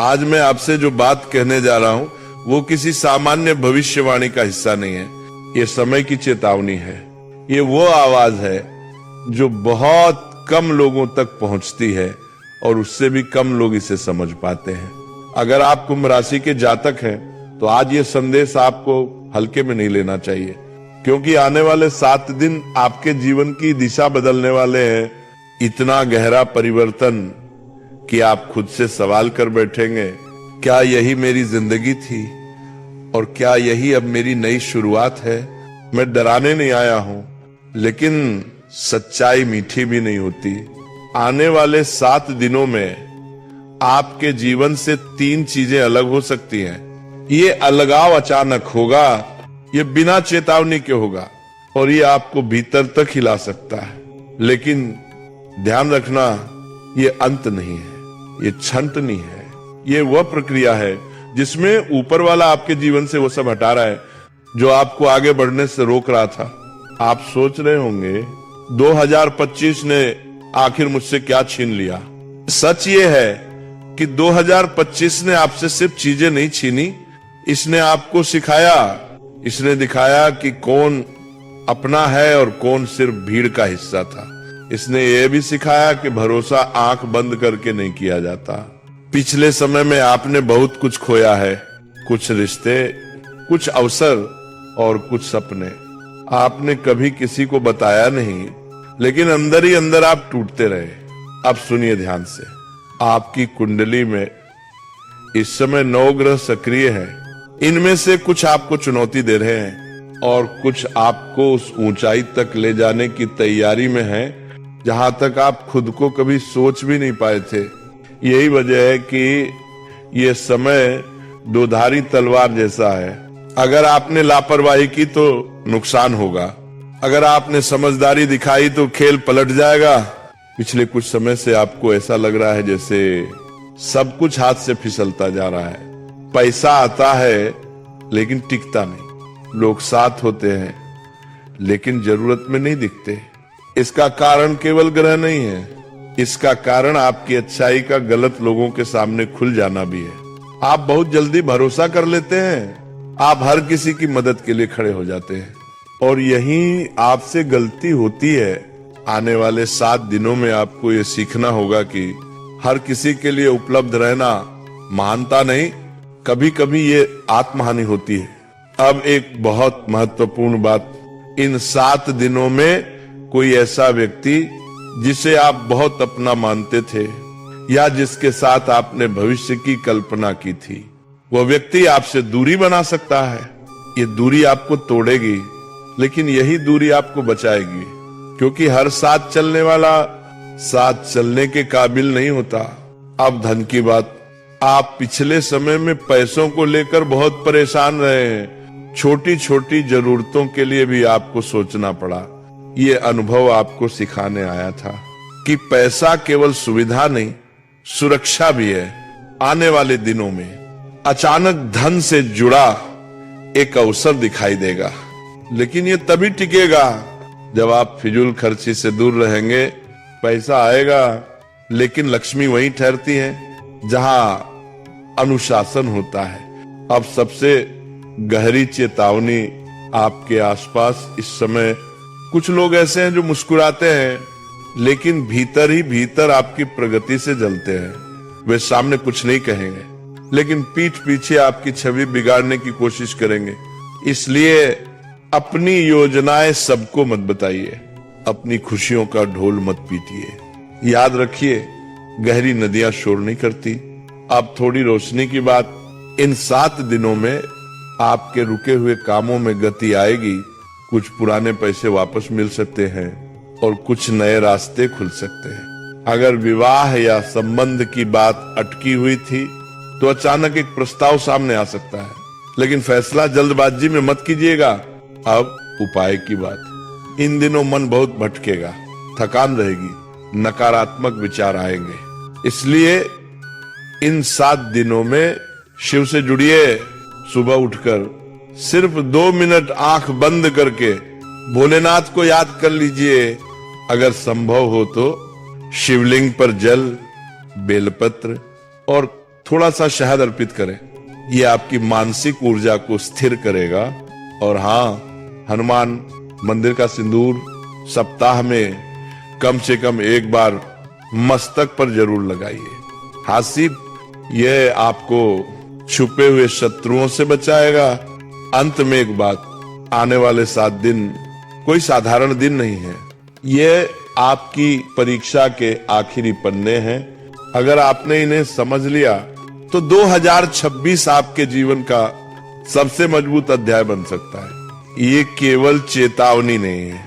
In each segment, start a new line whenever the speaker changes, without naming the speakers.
आज मैं आपसे जो बात कहने जा रहा हूं वो किसी सामान्य भविष्यवाणी का हिस्सा नहीं है। ये समय की चेतावनी है। ये वो आवाज है जो बहुत कम लोगों तक पहुंचती है और उससे भी कम लोग इसे समझ पाते हैं। अगर आप कुंभ राशि के जातक हैं तो आज ये संदेश आपको हल्के में नहीं लेना चाहिए, क्योंकि आने वाले 7 दिन आपके जीवन की दिशा बदलने वाले हैं। इतना गहरा परिवर्तन कि आप खुद से सवाल कर बैठेंगे, क्या यही मेरी जिंदगी थी और क्या यही अब मेरी नई शुरुआत है। मैं डराने नहीं आया हूं, लेकिन सच्चाई मीठी भी नहीं होती। आने वाले 7 दिनों में आपके जीवन से 3 चीजें अलग हो सकती हैं। ये अलगाव अचानक होगा, ये बिना चेतावनी के होगा और ये आपको भीतर तक हिला सकता है। लेकिन ध्यान रखना, ये अंत नहीं है, ये छंटनी है। ये वह प्रक्रिया है जिसमें ऊपर वाला आपके जीवन से वो सब हटा रहा है जो आपको आगे बढ़ने से रोक रहा था। आप सोच रहे होंगे 2025 ने आखिर मुझसे क्या छीन लिया। सच ये है कि 2025 ने आपसे सिर्फ चीजें नहीं छीनी, इसने आपको सिखाया, इसने दिखाया कि कौन अपना है और कौन सिर्फ भीड़ का हिस्सा था। इसने ये भी सिखाया कि भरोसा आंख बंद करके नहीं किया जाता। पिछले समय में आपने बहुत कुछ खोया है, कुछ रिश्ते, कुछ अवसर और कुछ सपने। आपने कभी किसी को बताया नहीं, लेकिन अंदर ही अंदर आप टूटते रहे। अब सुनिए ध्यान से, आपकी कुंडली में इस समय 9 ग्रह सक्रिय हैं। इनमें से कुछ आपको चुनौती दे रहे हैं और कुछ आपको उस ऊंचाई तक ले जाने की तैयारी में हैं जहां तक आप खुद को कभी सोच भी नहीं पाए थे। यही वजह है कि ये समय दोधारी तलवार जैसा है। अगर आपने लापरवाही की तो नुकसान होगा, अगर आपने समझदारी दिखाई तो खेल पलट जाएगा। पिछले कुछ समय से आपको ऐसा लग रहा है जैसे सब कुछ हाथ से फिसलता जा रहा है। पैसा आता है लेकिन टिकता नहीं, लोग साथ होते हैं लेकिन जरूरत में नहीं दिखते। इसका कारण केवल ग्रह नहीं है, इसका कारण आपकी अच्छाई का गलत लोगों के सामने खुल जाना भी है। आप बहुत जल्दी भरोसा कर लेते हैं, आप हर किसी की मदद के लिए खड़े हो जाते हैं और यही आपसे गलती होती है। आने वाले 7 दिनों में आपको ये सीखना होगा कि हर किसी के लिए उपलब्ध रहना महानता नहीं, कभी कभी ये आत्महानि होती है। अब एक बहुत महत्वपूर्ण बात, इन 7 दिनों में कोई ऐसा व्यक्ति जिसे आप बहुत अपना मानते थे या जिसके साथ आपने भविष्य की कल्पना की थी, वह व्यक्ति आपसे दूरी बना सकता है। ये दूरी आपको तोड़ेगी, लेकिन यही दूरी आपको बचाएगी, क्योंकि हर साथ चलने वाला साथ चलने के काबिल नहीं होता। अब धन की बात, आप पिछले समय में पैसों को लेकर बहुत परेशान रहे हैं। छोटी छोटी जरूरतों के लिए भी आपको सोचना पड़ा। ये अनुभव आपको सिखाने आया था कि पैसा केवल सुविधा नहीं, सुरक्षा भी है। आने वाले दिनों में अचानक धन से जुड़ा एक अवसर दिखाई देगा, लेकिन ये तभी टिकेगा जब आप फिजूल खर्ची से दूर रहेंगे। पैसा आएगा, लेकिन लक्ष्मी वहीं ठहरती है जहां अनुशासन होता है। अब सबसे गहरी चेतावनी आपके आसपास इस समय कुछ लोग ऐसे हैं जो मुस्कुराते हैं, लेकिन भीतर ही भीतर आपकी प्रगति से जलते हैं। वे सामने कुछ नहीं कहेंगे, लेकिन पीठ पीछे आपकी छवि बिगाड़ने की कोशिश करेंगे। इसलिए अपनी योजनाएं सबको मत बताइए, अपनी खुशियों का ढोल मत पीटिए। याद रखिए, गहरी नदियां शोर नहीं करती। अब थोड़ी रोशनी की बात, इन 7 दिनों में आपके रुके हुए कामों में गति आएगी। कुछ पुराने पैसे वापस मिल सकते हैं और कुछ नए रास्ते खुल सकते हैं। अगर विवाह या संबंध की बात अटकी हुई थी तो अचानक एक प्रस्ताव सामने आ सकता है, लेकिन फैसला जल्दबाजी में मत कीजिएगा। अब उपाय की बात, इन दिनों मन बहुत भटकेगा, थकान रहेगी, नकारात्मक विचार आएंगे। इसलिए इन 7 दिनों में शिव से जुड़िए। सुबह उठकर सिर्फ 2 मिनट आंख बंद करके भोलेनाथ को याद कर लीजिए। अगर संभव हो तो शिवलिंग पर जल, बेलपत्र और थोड़ा सा शहद अर्पित करें। ये आपकी मानसिक ऊर्जा को स्थिर करेगा। और हाँ, हनुमान मंदिर का सिंदूर सप्ताह में कम से कम एक बार मस्तक पर जरूर लगाइए। हासिब, यह आपको छुपे हुए शत्रुओं से बचाएगा। अंत में एक बात, आने वाले 7 दिन कोई साधारण दिन नहीं है। ये आपकी परीक्षा के आखिरी पन्ने हैं। अगर आपने इन्हें समझ लिया तो 2026 आपके जीवन का सबसे मजबूत अध्याय बन सकता है। ये केवल चेतावनी नहीं है,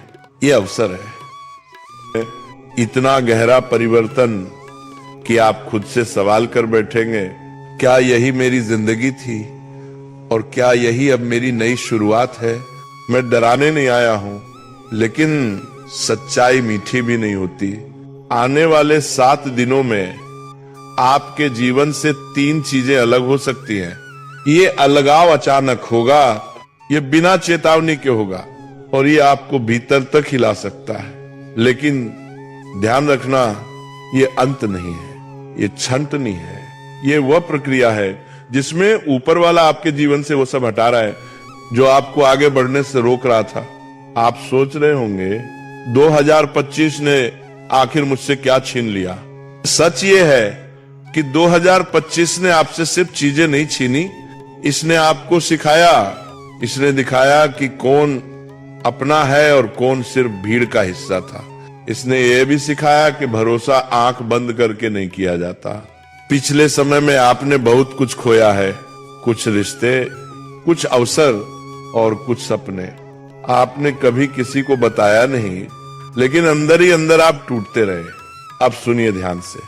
ये अवसर है। इतना गहरा परिवर्तन कि आप खुद से सवाल कर बैठेंगे, क्या यही मेरी जिंदगी थी और क्या यही अब मेरी नई शुरुआत है? मैं डराने नहीं आया हूं, लेकिन सच्चाई मीठी भी नहीं होती। आने वाले 7 दिनों में आपके जीवन से 3 चीजें अलग हो सकती हैं। ये अलगाव अचानक होगा, ये बिना चेतावनी के होगा और ये आपको भीतर तक हिला सकता है। लेकिन ध्यान रखना, ये अंत नहीं है, ये छंट नहीं है। ये वह प्रक्रिया है जिसमें ऊपर वाला आपके जीवन से वो सब हटा रहा है जो आपको आगे बढ़ने से रोक रहा था। आप सोच रहे होंगे 2025 ने आखिर मुझसे क्या छीन लिया। सच ये है कि 2025 ने आपसे सिर्फ चीजें नहीं छीनी, इसने आपको सिखाया, इसने दिखाया कि कौन अपना है और कौन सिर्फ भीड़ का हिस्सा था। इसने ये भी सिखाया कि भरोसा आंख बंद करके नहीं किया जाता। पिछले समय में आपने बहुत कुछ खोया है, कुछ रिश्ते, कुछ अवसर और कुछ सपने। आपने कभी किसी को बताया नहीं, लेकिन अंदर ही अंदर आप टूटते रहे। अब सुनिए ध्यान से,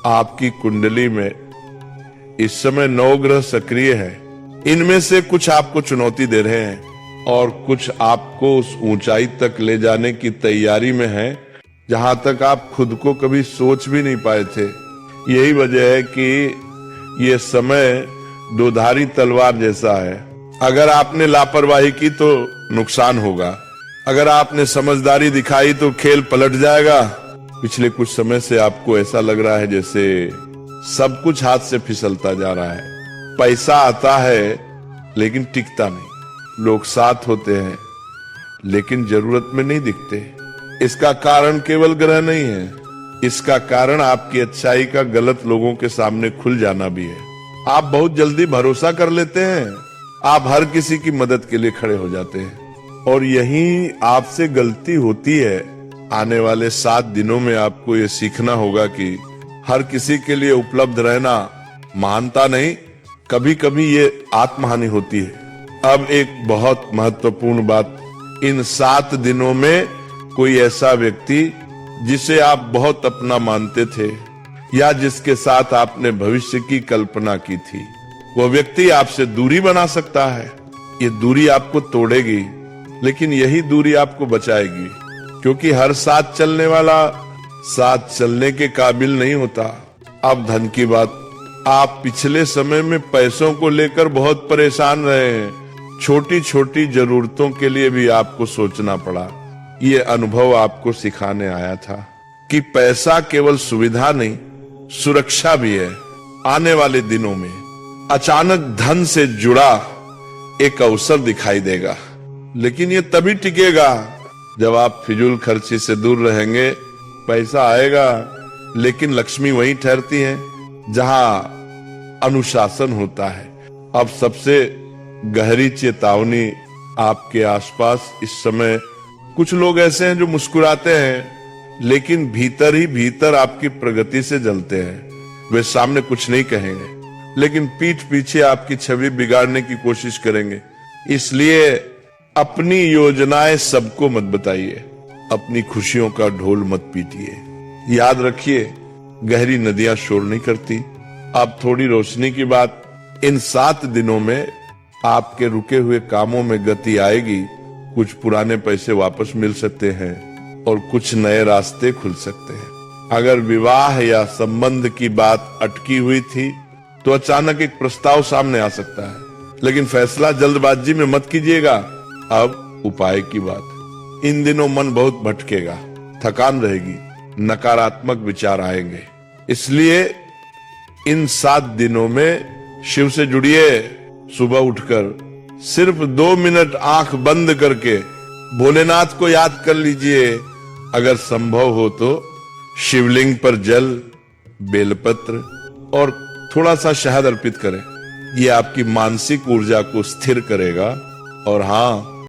आपकी कुंडली में इस समय 9 ग्रह सक्रिय है। इनमें से कुछ आपको चुनौती दे रहे हैं और कुछ आपको उस ऊंचाई तक ले जाने की तैयारी में है जहां तक आप खुद को कभी सोच भी नहीं पाए थे। यही वजह है कि ये समय दोधारी तलवार जैसा है। अगर आपने लापरवाही की तो नुकसान होगा, अगर आपने समझदारी दिखाई तो खेल पलट जाएगा। पिछले कुछ समय से आपको ऐसा लग रहा है जैसे सब कुछ हाथ से फिसलता जा रहा है। पैसा आता है लेकिन टिकता नहीं, लोग साथ होते हैं लेकिन जरूरत में नहीं दिखते। इसका कारण केवल ग्रह नहीं है, इसका कारण आपकी अच्छाई का गलत लोगों के सामने खुल जाना भी है। आप बहुत जल्दी भरोसा कर लेते हैं, आप हर किसी की मदद के लिए खड़े हो जाते हैं और यही आपसे गलती होती है। आने वाले 7 दिनों में आपको ये सीखना होगा कि हर किसी के लिए उपलब्ध रहना महानता नहीं, कभी कभी ये आत्महानि होती है। अब एक बहुत महत्वपूर्ण बात, इन 7 दिनों में कोई ऐसा व्यक्ति जिसे आप बहुत अपना मानते थे या जिसके साथ आपने भविष्य की कल्पना की थी, वो व्यक्ति आपसे दूरी बना सकता है। ये दूरी आपको तोड़ेगी, लेकिन यही दूरी आपको बचाएगी, क्योंकि हर साथ चलने वाला साथ चलने के काबिल नहीं होता। अब धन की बात, आप पिछले समय में पैसों को लेकर बहुत परेशान रहे हैं। छोटी छोटी जरूरतों के लिए भी आपको सोचना पड़ा। ये अनुभव आपको सिखाने आया था कि पैसा केवल सुविधा नहीं, सुरक्षा भी है। आने वाले दिनों में अचानक धन से जुड़ा एक अवसर दिखाई देगा, लेकिन ये तभी टिकेगा जब आप फिजूल खर्ची से दूर रहेंगे। पैसा आएगा, लेकिन लक्ष्मी वहीं ठहरती है जहां अनुशासन होता है। अब सबसे गहरी चेतावनी आपके आसपास इस समय कुछ लोग ऐसे हैं जो मुस्कुराते हैं, लेकिन भीतर ही भीतर आपकी प्रगति से जलते हैं। वे सामने कुछ नहीं कहेंगे, लेकिन पीठ पीछे आपकी छवि बिगाड़ने की कोशिश करेंगे। इसलिए अपनी योजनाएं सबको मत बताइए, अपनी खुशियों का ढोल मत पीटिए। याद रखिए, गहरी नदियां शोर नहीं करती। अब थोड़ी रोशनी की बात, इन 7 दिनों में आपके रुके हुए कामों में गति आएगी। कुछ पुराने पैसे वापस मिल सकते हैं और कुछ नए रास्ते खुल सकते हैं। अगर विवाह या संबंध की बात अटकी हुई थी तो अचानक एक प्रस्ताव सामने आ सकता है, लेकिन फैसला जल्दबाजी में मत कीजिएगा। अब उपाय की बात, इन दिनों मन बहुत भटकेगा, थकान रहेगी, नकारात्मक विचार आएंगे। इसलिए इन 7 दिनों में शिव से जुड़िए। सुबह उठकर सिर्फ 2 मिनट आंख बंद करके भोलेनाथ को याद कर लीजिए। अगर संभव हो तो शिवलिंग पर जल, बेलपत्र और थोड़ा सा शहद अर्पित करें। ये आपकी मानसिक ऊर्जा को स्थिर करेगा और हाँ,